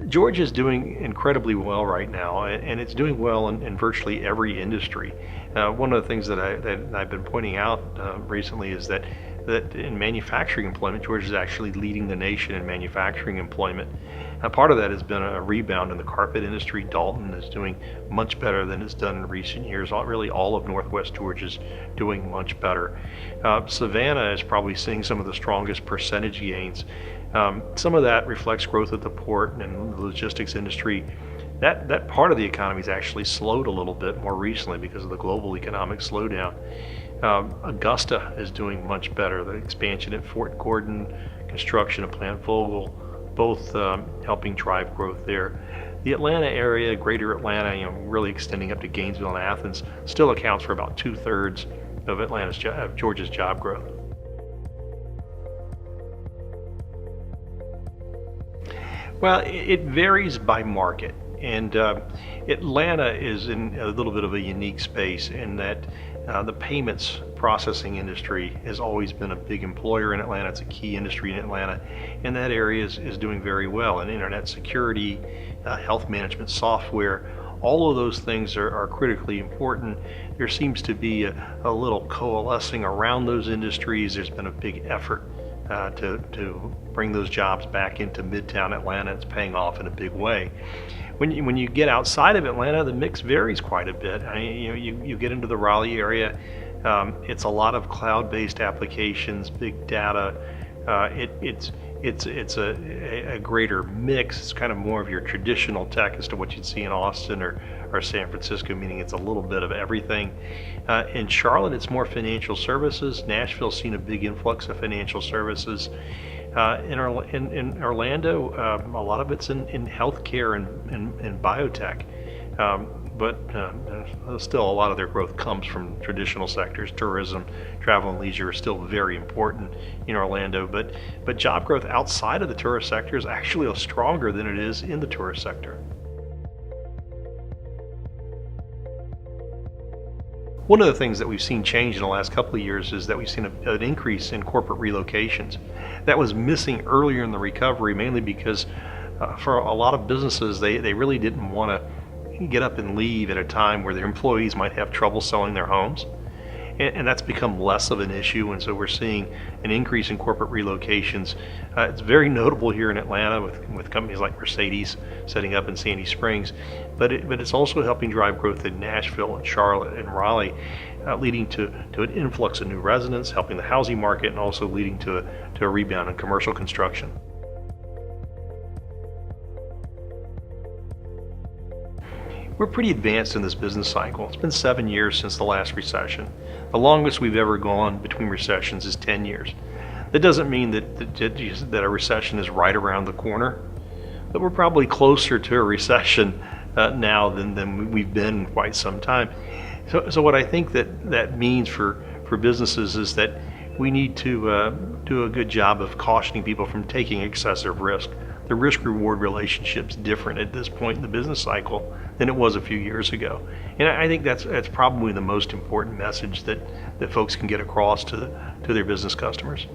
Georgia's doing incredibly well right now, and it's doing well in virtually every industry. One of the things that I've been pointing out recently is that in manufacturing employment, Georgia is actually leading the nation in manufacturing employment. Part of that has been a rebound in the carpet industry. Dalton is doing much better than it's done in recent years. Really, all of Northwest Georgia is doing much better. Savannah is probably seeing some of the strongest percentage gains. Some of that reflects growth at the port and the logistics industry. That part of the economy has actually slowed a little bit more recently because of the global economic slowdown. Augusta is doing much better. The expansion at Fort Gordon, construction of Plant Vogel, both helping drive growth there. The Atlanta area, greater Atlanta, really extending up to Gainesville and Athens, still accounts for about 2/3 of Georgia's job growth. Well, it varies by market, and Atlanta is in a little bit of a unique space in that the payments processing industry has always been a big employer in Atlanta. It's a key industry in Atlanta, and that area is doing very well. And internet security, health management software, all of those things are critically important. There seems to be a little coalescing around those industries. There's been a big effort to bring those jobs back into Midtown Atlanta. It's paying off in a big way. When you get outside of Atlanta, the mix varies quite a bit. You get into the Raleigh area, it's a lot of cloud-based applications, big data. It's a greater mix. It's kind of more of your traditional tech as to what you'd see in Austin or San Francisco, meaning it's a little bit of everything. In Charlotte, it's more financial services. Nashville's seen a big influx of financial services. In Orlando, a lot of it's in healthcare and biotech. But still a lot of their growth comes from traditional sectors. Tourism, travel and leisure are still very important in Orlando, but job growth outside of the tourist sector is actually stronger than it is in the tourist sector. One of the things that we've seen change in the last couple of years is that we've seen an increase in corporate relocations. That was missing earlier in the recovery, mainly because for a lot of businesses, they really didn't want to get up and leave at a time where their employees might have trouble selling their homes. And that's become less of an issue, and so we're seeing an increase in corporate relocations. It's very notable here in Atlanta with companies like Mercedes setting up in Sandy Springs, but it's also helping drive growth in Nashville and Charlotte and Raleigh, leading to an influx of new residents, helping the housing market, and also leading to a rebound in commercial construction. We're pretty advanced in this business cycle. It's been 7 years since the last recession. The longest we've ever gone between recessions is 10 years. That doesn't mean that a recession is right around the corner, but we're probably closer to a recession now than we've been in quite some time. So what I think that means for businesses is that we need to do a good job of cautioning people from taking excessive risk. The risk-reward relationship's different at this point in the business cycle than it was a few years ago. And I think that's probably the most important message that folks can get across to their business customers.